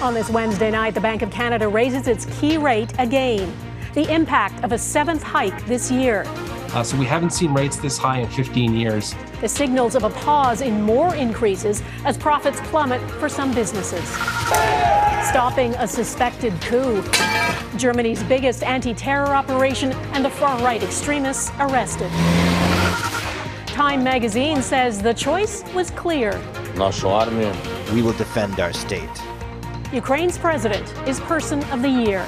On this Wednesday night, the Bank of Canada raises its key rate again. The impact of a seventh hike this year. So we haven't seen rates this high in 15 years. The signals of a pause in more increases as profits plummet for some businesses. Stopping a suspected coup. Germany's biggest anti-terror operation and the far-right extremists arrested. Time magazine says the choice was clear. We will defend our state. Ukraine's president is Person of the Year.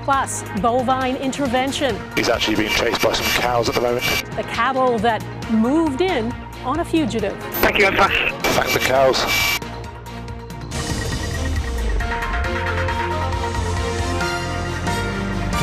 Plus, bovine intervention. He's actually being chased by some cows at the moment. The cattle that moved in on a fugitive. Thank you, thank the cows.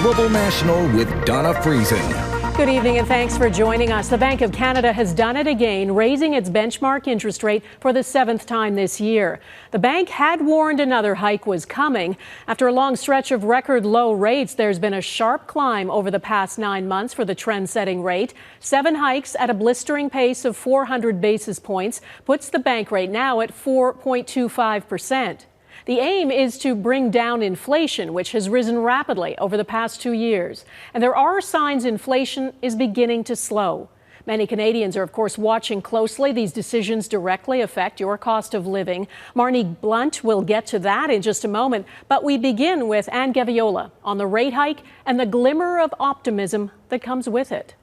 Global National with Donna Friesen. Good evening and thanks for joining us. The Bank of Canada has done it again, raising its benchmark interest rate for the seventh time this year. The bank had warned another hike was coming. After a long stretch of record low rates, there's been a sharp climb over the past 9 months for the trend-setting rate. 7 hikes at a blistering pace of 400 basis points puts the bank rate now at 4.25%. The aim is to bring down inflation, which has risen rapidly over the past 2 years. And there are signs inflation is beginning to slow. Many Canadians are, of course, watching closely. These decisions directly affect your cost of living. Marnie Blunt will get to that in just a moment. But we begin with Anne Gaviola on the rate hike and the glimmer of optimism that comes with it.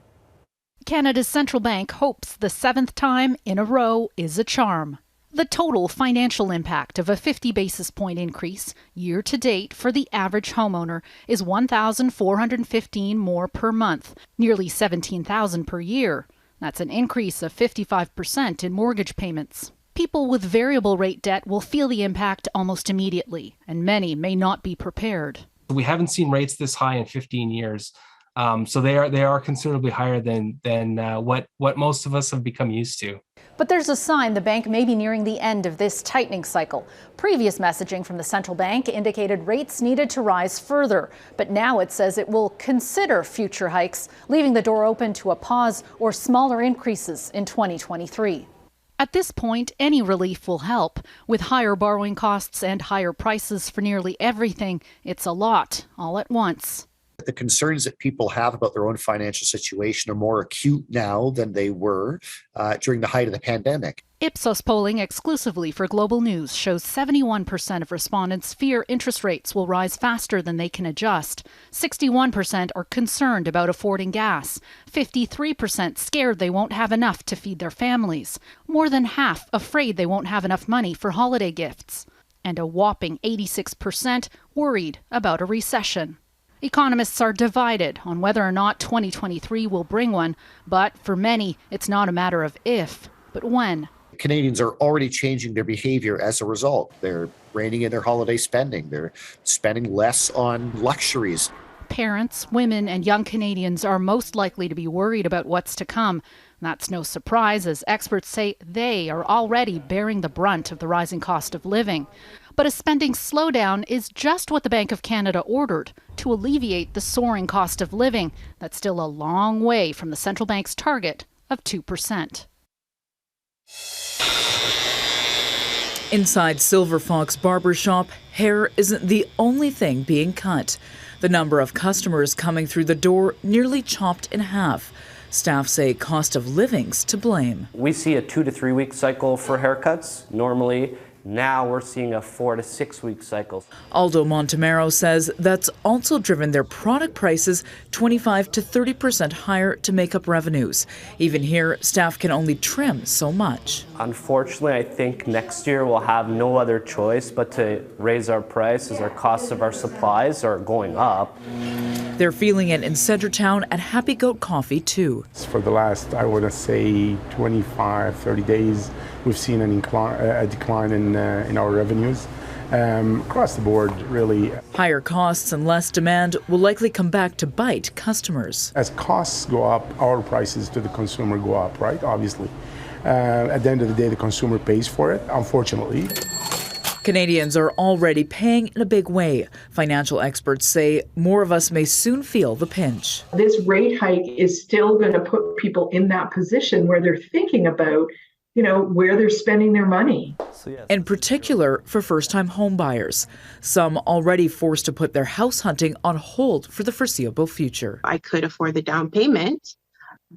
Canada's central bank hopes the 7th time in a row is a charm. The total financial impact of a 50 basis point increase year to date for the average homeowner is $1,415 more per month, nearly $17,000 per year. That's an increase of 55% in mortgage payments. People with variable rate debt will feel the impact almost immediately, and many may not be prepared. We haven't seen rates this high in 15 years. So they are considerably higher than what most of us have become used to. But there's a sign the bank may be nearing the end of this tightening cycle. Previous messaging from the central bank indicated rates needed to rise further, but now it says it will consider future hikes, leaving the door open to a pause or smaller increases in 2023. At this point, any relief will help. With higher borrowing costs and higher prices for nearly everything, it's a lot all at once. The concerns that people have about their own financial situation are more acute now than they were during the height of the pandemic. Ipsos polling exclusively for Global News shows 71% of respondents fear interest rates will rise faster than they can adjust. 61% are concerned about affording gas. 53% scared they won't have enough to feed their families. More than half afraid they won't have enough money for holiday gifts. And a whopping 86% worried about a recession. Economists are divided on whether or not 2023 will bring one, but for many, it's not a matter of if, but when. Canadians are already changing their behavior as a result. They're reining in their holiday spending. They're spending less on luxuries. Parents, women, and young Canadians are most likely to be worried about what's to come. That's no surprise, as experts say they are already bearing the brunt of the rising cost of living. But a spending slowdown is just what the Bank of Canada ordered to alleviate the soaring cost of living. That's still a long way from the central bank's target of 2%. Inside Silver Fox Barbershop, hair isn't the only thing being cut. The number of customers coming through the door nearly chopped in half. Staff say cost of living's to blame. We see a 2 to 3 week cycle for haircuts normally. Now we're seeing a 4 to 6 week cycle. Aldo Montemero says that's also driven their product prices 25 to 30% higher to make up revenues. Even here, staff can only trim so much. Unfortunately, I think next year we'll have no other choice but to raise our price as our costs of our supplies are going up. They're feeling it in Centretown at Happy Goat Coffee too. For the last, I would say, 25, 30 days, we've seen a decline in our revenues. Across the board, really. Higher costs and less demand will likely come back to bite customers. As costs go up, our prices to the consumer go up, right? Obviously. At the end of the day, the consumer pays for it, unfortunately. Canadians are already paying in a big way. Financial experts say more of us may soon feel the pinch. This rate hike is still going to put people in that position where they're thinking about where they're spending their money. In particular for first-time home buyers, some already forced to put their house hunting on hold for the foreseeable future. I could afford the down payment,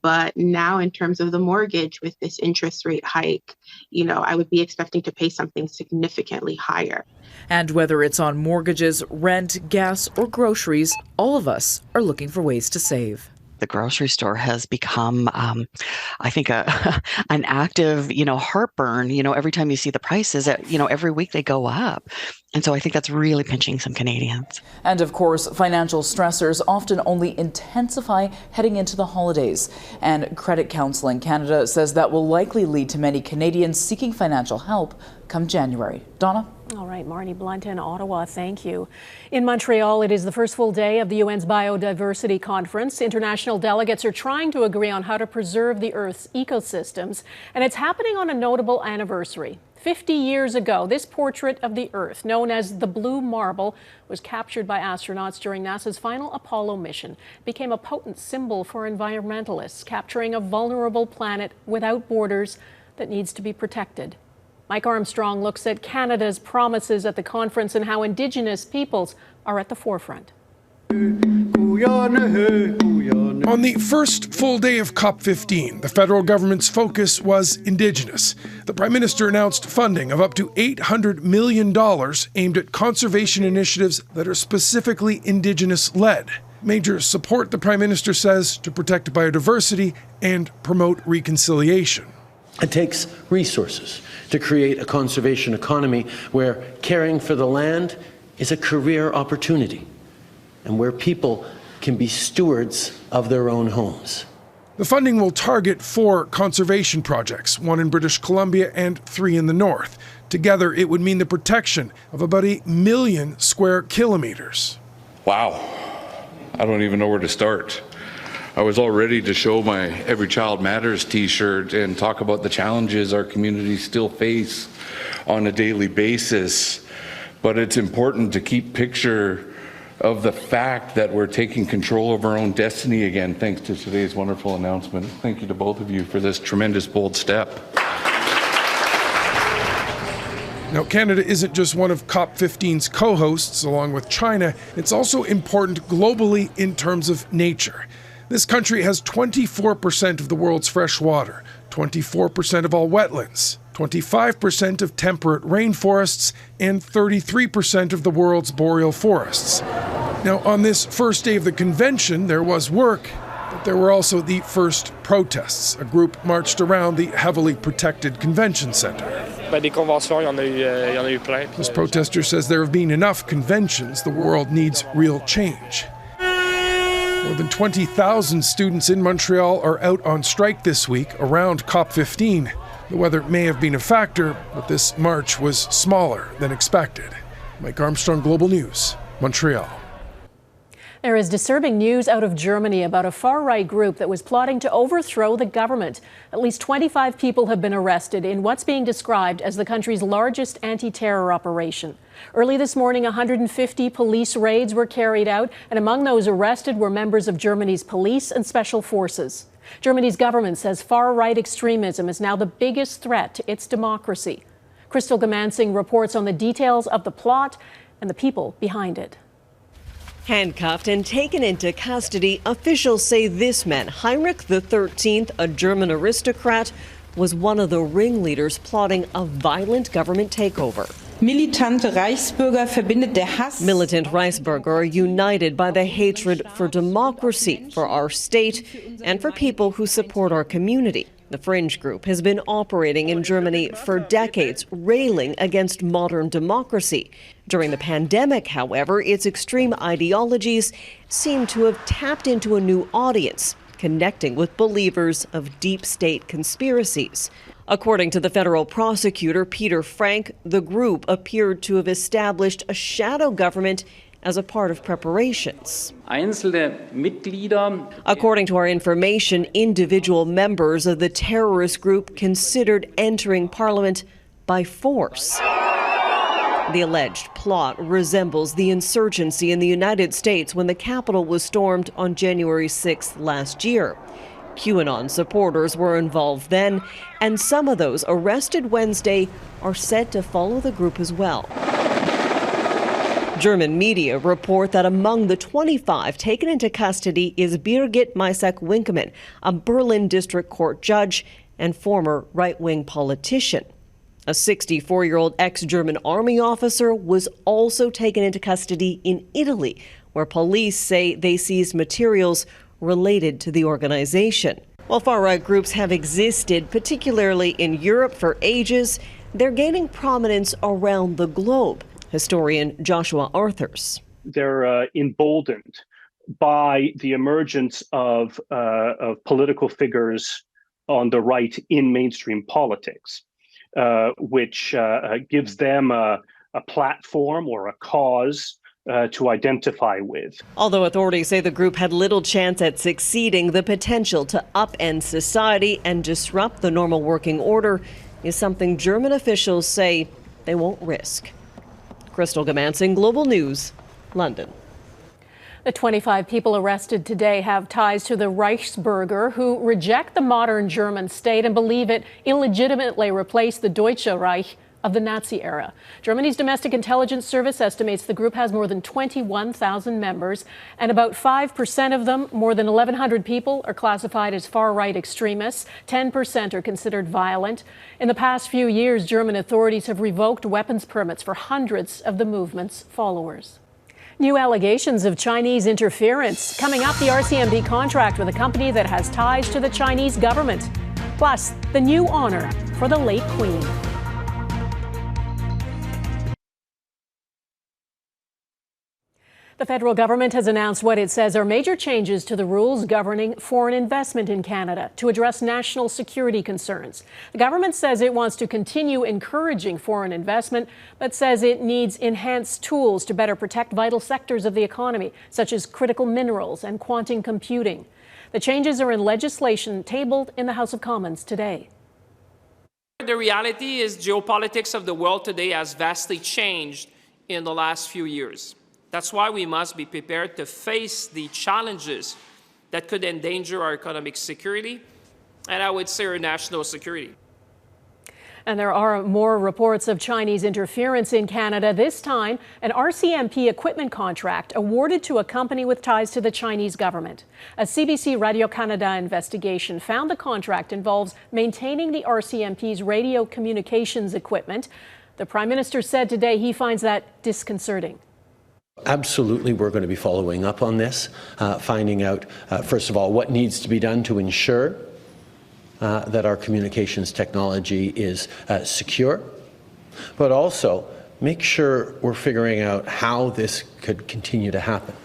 but now in terms of the mortgage with this interest rate hike, I would be expecting to pay something significantly higher. And whether it's on mortgages, rent, gas, or groceries, all of us are looking for ways to save. The grocery store has become, I think, an active, heartburn. Every time you see the prices, every week they go up. And so I think that's really pinching some Canadians. And of course, financial stressors often only intensify heading into the holidays. And Credit Counseling Canada says that will likely lead to many Canadians seeking financial help come January. Donna? All right, Marnie Blunt in Ottawa, thank you. In Montreal, it is the first full day of the UN's Biodiversity Conference. International delegates are trying to agree on how to preserve the Earth's ecosystems, and it's happening on a notable anniversary. 50 years ago, this portrait of the Earth, known as the Blue Marble, was captured by astronauts during NASA's final Apollo mission. It became a potent symbol for environmentalists, capturing a vulnerable planet without borders that needs to be protected. Mike Armstrong looks at Canada's promises at the conference and how Indigenous peoples are at the forefront. On the first full day of COP15, the federal government's focus was Indigenous. The Prime Minister announced funding of up to $800 million aimed at conservation initiatives that are specifically Indigenous-led. Majors support, the Prime Minister says, to protect biodiversity and promote reconciliation. It takes resources to create a conservation economy where caring for the land is a career opportunity and where people can be stewards of their own homes. The funding will target 4 conservation projects, 1 in British Columbia and 3 in the north. Together, it would mean the protection of about 1 million square kilometers. Wow, I don't even know where to start. I was all ready to show my Every Child Matters t-shirt and talk about the challenges our communities still face on a daily basis. But it's important to keep picture of the fact that we're taking control of our own destiny again, thanks to today's wonderful announcement. Thank you to both of you for this tremendous, bold step. Now, Canada isn't just one of COP15's co-hosts, along with China. It's also important globally in terms of nature. This country has 24% of the world's fresh water, 24% of all wetlands, 25% of temperate rainforests, and 33% of the world's boreal forests. Now, on this first day of the convention, there was work, but there were also the first protests. A group marched around the heavily protected convention center. This protester says there have been enough conventions. The world needs real change. More than 20,000 students in Montreal are out on strike this week around COP15. The weather may have been a factor, but this march was smaller than expected. Mike Armstrong, Global News, Montreal. There is disturbing news out of Germany about a far-right group that was plotting to overthrow the government. At least 25 people have been arrested in what's being described as the country's largest anti-terror operation. Early this morning, 150 police raids were carried out, and among those arrested were members of Germany's police and special forces. Germany's government says far-right extremism is now the biggest threat to its democracy. Crystal Goomansingh reports on the details of the plot and the people behind it. Handcuffed and taken into custody, officials say this man, Heinrich XIII, a German aristocrat, was one of the ringleaders plotting a violent government takeover. Militant Reichsbürger are united by the hatred for democracy, for our state, and for people who support our community. The fringe group has been operating in Germany for decades, railing against modern democracy. During the pandemic, however, its extreme ideologies seem to have tapped into a new audience, connecting with believers of deep state conspiracies. According to the federal prosecutor, Peter Frank, the group appeared to have established a shadow government as a part of preparations. According to our information, individual members of the terrorist group considered entering parliament by force. The alleged plot resembles the insurgency in the United States when the Capitol was stormed on January 6th last year. QAnon supporters were involved then, and some of those arrested Wednesday are said to follow the group as well. German media report that among the 25 taken into custody is Birgit Meisek-Winkemann, a Berlin district court judge and former right-wing politician. A 64-year-old ex-German army officer was also taken into custody in Italy, where police say they seized materials related to the organization. While far-right groups have existed, particularly in Europe, for ages, they're gaining prominence around the globe. Historian Joshua Arthurs. They're emboldened by the emergence of political figures on the right in mainstream politics, which gives them a platform or a cause to identify with. Although authorities say the group had little chance at succeeding, the potential to upend society and disrupt the normal working order is something German officials say they won't risk. Crystal Goomansingh, Global News, London. The 25 people arrested today have ties to the Reichsbürger, who reject the modern German state and believe it illegitimately replaced the Deutsche Reich of the Nazi era. Germany's Domestic Intelligence Service estimates the group has more than 21,000 members, and about 5% of them, more than 1,100 people, are classified as far-right extremists. 10% are considered violent. In the past few years, German authorities have revoked weapons permits for hundreds of the movement's followers. New allegations of Chinese interference. Coming up, the RCMP contract with a company that has ties to the Chinese government. Plus, the new honor for the late Queen. The federal government has announced what it says are major changes to the rules governing foreign investment in Canada to address national security concerns. The government says it wants to continue encouraging foreign investment, but says it needs enhanced tools to better protect vital sectors of the economy, such as critical minerals and quantum computing. The changes are in legislation tabled in the House of Commons today. The reality is geopolitics of the world today has vastly changed in the last few years. That's why we must be prepared to face the challenges that could endanger our economic security and, I would say, our national security. And there are more reports of Chinese interference in Canada. This time, an RCMP equipment contract awarded to a company with ties to the Chinese government. A CBC Radio-Canada investigation found the contract involves maintaining the RCMP's radio communications equipment. The Prime Minister said today he finds that disconcerting. Absolutely, we're going to be following up on this, finding out, first of all, what needs to be done to ensure that our communications technology is secure, but also make sure we're figuring out how this could continue to happen.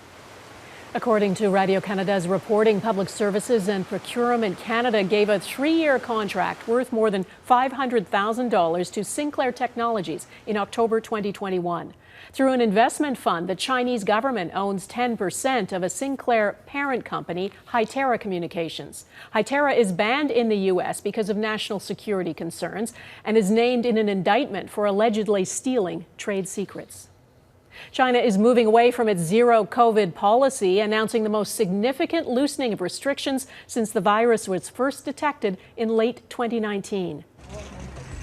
According to Radio-Canada's reporting, Public Services and Procurement Canada gave a 3-year contract worth more than $500,000 to Sinclair Technologies in October 2021. Through an investment fund, the Chinese government owns 10% of a Sinclair parent company, Hytera Communications. Hytera is banned in the U.S. because of national security concerns and is named in an indictment for allegedly stealing trade secrets. China is moving away from its zero COVID policy, announcing the most significant loosening of restrictions since the virus was first detected in late 2019.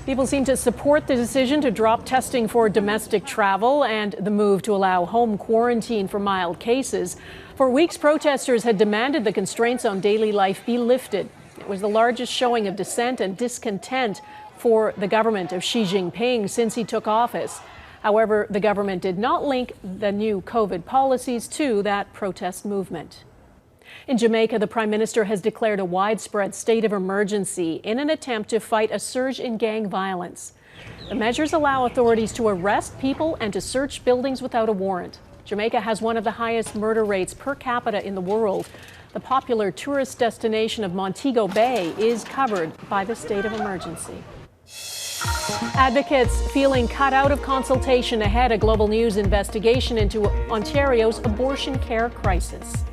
People seem to support the decision to drop testing for domestic travel and the move to allow home quarantine for mild cases. For weeks, protesters had demanded the constraints on daily life be lifted. It was the largest showing of dissent and discontent for the government of Xi Jinping since he took office. However, the government did not link the new COVID policies to that protest movement. In Jamaica, the Prime Minister has declared a widespread state of emergency in an attempt to fight a surge in gang violence. The measures allow authorities to arrest people and to search buildings without a warrant. Jamaica has one of the highest murder rates per capita in the world. The popular tourist destination of Montego Bay is covered by the state of emergency. Advocates feeling cut out of consultation ahead of Global News investigation into Ontario's abortion care crisis.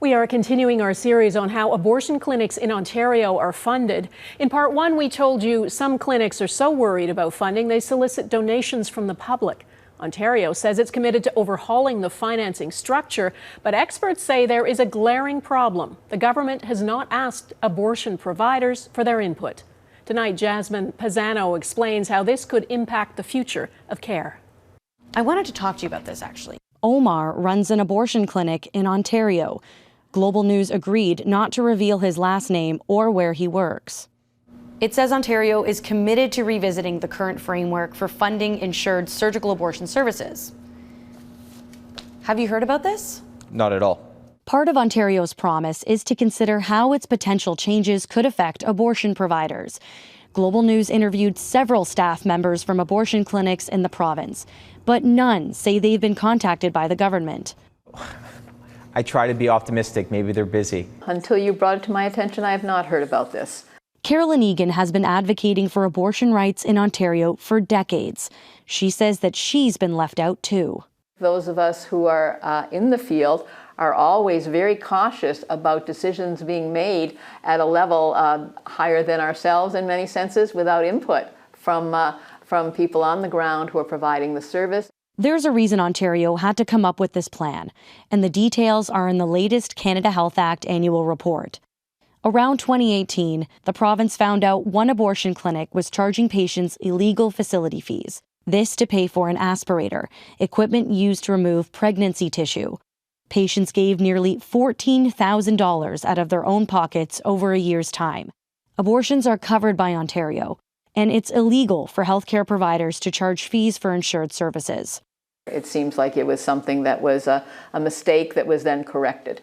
We are continuing our series on how abortion clinics in Ontario are funded. In part one, we told you some clinics are so worried about funding they solicit donations from the public. Ontario says it's committed to overhauling the financing structure, but experts say there is a glaring problem. The government has not asked abortion providers for their input. Tonight, Jasmine Pisano explains how this could impact the future of care. I wanted to talk to you about this, actually. Omar runs an abortion clinic in Ontario. Global News agreed not to reveal his last name or where he works. It says Ontario is committed to revisiting the current framework for funding insured surgical abortion services. Have you heard about this? Not at all. Part of Ontario's promise is to consider how its potential changes could affect abortion providers. Global News interviewed several staff members from abortion clinics in the province, but none say they've been contacted by the government. I try to be optimistic. Maybe they're busy. Until you brought it to my attention, I have not heard about this. Carolyn Egan has been advocating for abortion rights in Ontario for decades. She says that she's been left out too. Those of us who are in the field are always very cautious about decisions being made at a level higher than ourselves in many senses, without input from people on the ground who are providing the service. There's a reason Ontario had to come up with this plan, and the details are in the latest Canada Health Act annual report. Around 2018, the province found out one abortion clinic was charging patients illegal facility fees. This to pay for an aspirator, equipment used to remove pregnancy tissue. Patients gave nearly $14,000 out of their own pockets over a year's time. Abortions are covered by Ontario, and it's illegal for healthcare providers to charge fees for insured services. It seems like it was something that was a mistake that was then corrected.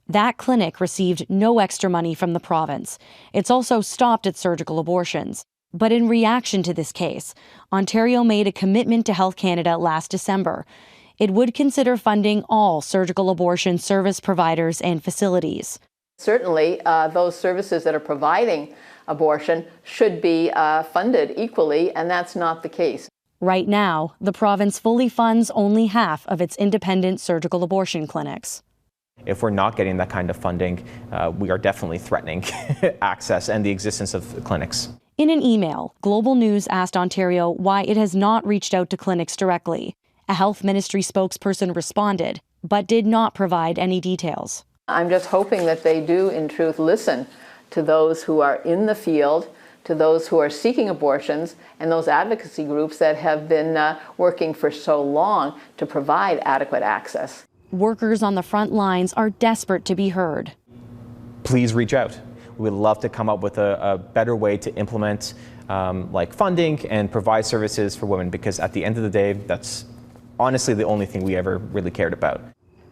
That clinic received no extra money from the province. It's also stopped at surgical abortions. But in reaction to this case, Ontario made a commitment to Health Canada last December. It would consider funding all surgical abortion service providers and facilities. Certainly, those services that are providing abortion should be funded equally, and that's not the case. Right now, the province fully funds only half of its independent surgical abortion clinics. If we're not getting that kind of funding, we are definitely threatening access and the existence of clinics. In an email, Global News asked Ontario why it has not reached out to clinics directly. A health ministry spokesperson responded, but did not provide any details. I'm just hoping that they do, in truth, listen to those who are in the field, to those who are seeking abortions, and those advocacy groups that have been working for so long to provide adequate access. Workers on the front lines are desperate to be heard. Please reach out. We would love to come up with a better way to implement like funding and provide services for women, because at the end of the day, that's honestly the only thing we ever really cared about.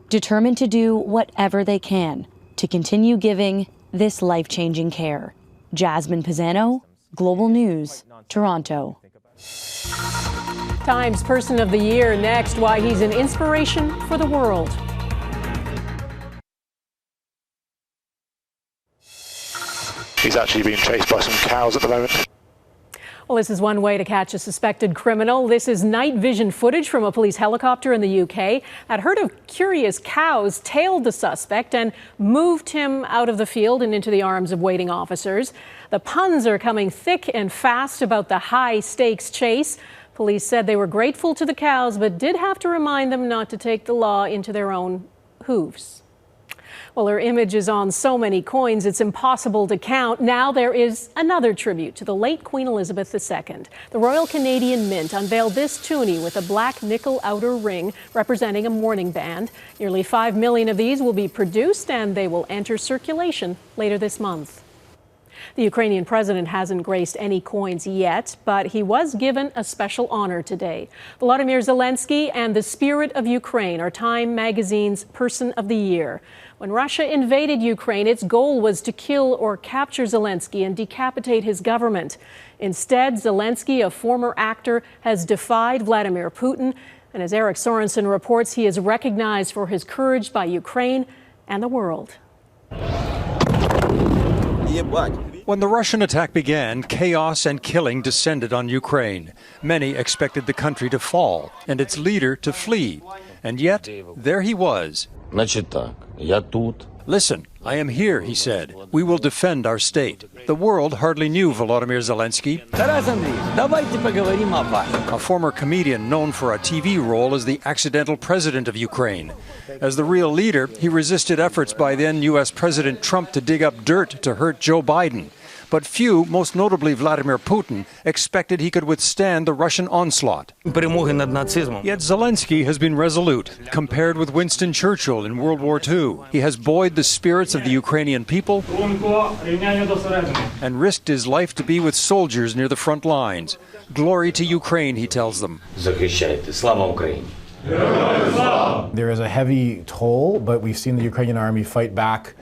Determined to do whatever they can to continue giving this life-changing care. Jasmine Pisano, Global News, Toronto. Times Person of the Year next, why he's an inspiration for the world. He's actually being chased by some cows at the moment. Well, this is one way to catch a suspected criminal. This is night vision footage from a police helicopter in the UK. A herd of curious cows tailed the suspect and moved him out of the field and into the arms of waiting officers. The puns are coming thick and fast about the high-stakes chase. Police said they were grateful to the cows, but did have to remind them not to take the law into their own hooves. Well, her image is on so many coins, it's impossible to count. Now there is another tribute to the late Queen Elizabeth II. The Royal Canadian Mint unveiled this toonie with a black nickel outer ring representing a mourning band. Nearly 5 million of these will be produced and they will enter circulation later this month. The Ukrainian president hasn't graced any coins yet, but he was given a special honor today. Volodymyr Zelenskyy and the Spirit of Ukraine are Time magazine's Person of the Year. When Russia invaded Ukraine, its goal was to kill or capture Zelenskyy and decapitate his government. Instead, Zelenskyy, a former actor, has defied Vladimir Putin. And as Eric Sorensen reports, he is recognized for his courage by Ukraine and the world. When the Russian attack began, chaos and killing descended on Ukraine. Many expected the country to fall and its leader to flee. And yet, there he was. Listen, I am here, he said. We will defend our state. The world hardly knew Volodymyr Zelenskyy. A former comedian known for a TV role as the accidental president of Ukraine. As the real leader, he resisted efforts by then U.S. President Trump to dig up dirt to hurt Joe Biden. But few, most notably Vladimir Putin, expected he could withstand the Russian onslaught. Yet Zelenskyy has been resolute, compared with Winston Churchill in World War II. He has buoyed the spirits of the Ukrainian people and risked his life to be with soldiers near the front lines. Glory to Ukraine, he tells them. There is a heavy toll, but we've seen the Ukrainian army fight back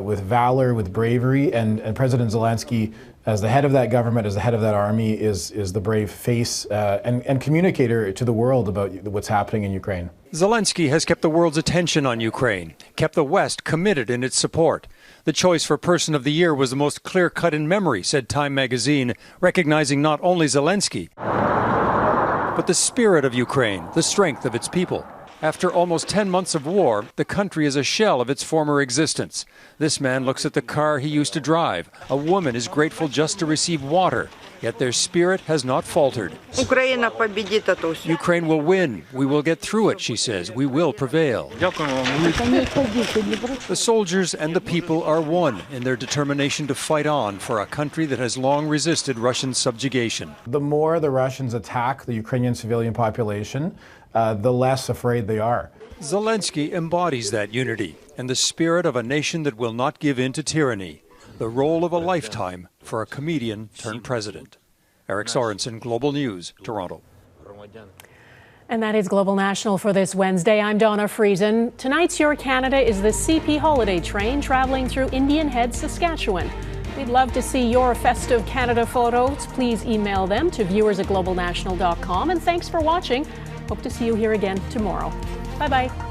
with valor, with bravery, and President Zelenskyy, as the head of that government, as the head of that army, is the brave face and communicator to the world about what's happening in Ukraine. Zelenskyy has kept the world's attention on Ukraine, kept the West committed in its support. The choice for Person of the Year was the most clear-cut in memory, said Time magazine, recognizing not only Zelenskyy, but the spirit of Ukraine, the strength of its people. After almost 10 months of war, the country is a shell of its former existence. This man looks at the car he used to drive. A woman is grateful just to receive water. Yet their spirit has not faltered. Ukraine will win. We will get through it, she says. We will prevail. The soldiers and the people are one in their determination to fight on for a country that has long resisted Russian subjugation. The more the Russians attack the Ukrainian civilian population, the less afraid they are. Zelenskyy embodies that unity and the spirit of a nation that will not give in to tyranny. The role of a lifetime for a comedian turned president. Eric Sorensen, Global News, Toronto. And that is Global National for this Wednesday. I'm Donna Friesen. Tonight's Your Canada is the CP Holiday Train traveling through Indian Head, Saskatchewan. We'd love to see your festive Canada photos. Please email them to viewers@globalnational.com. And thanks for watching. Hope to see you here again tomorrow. Bye-bye.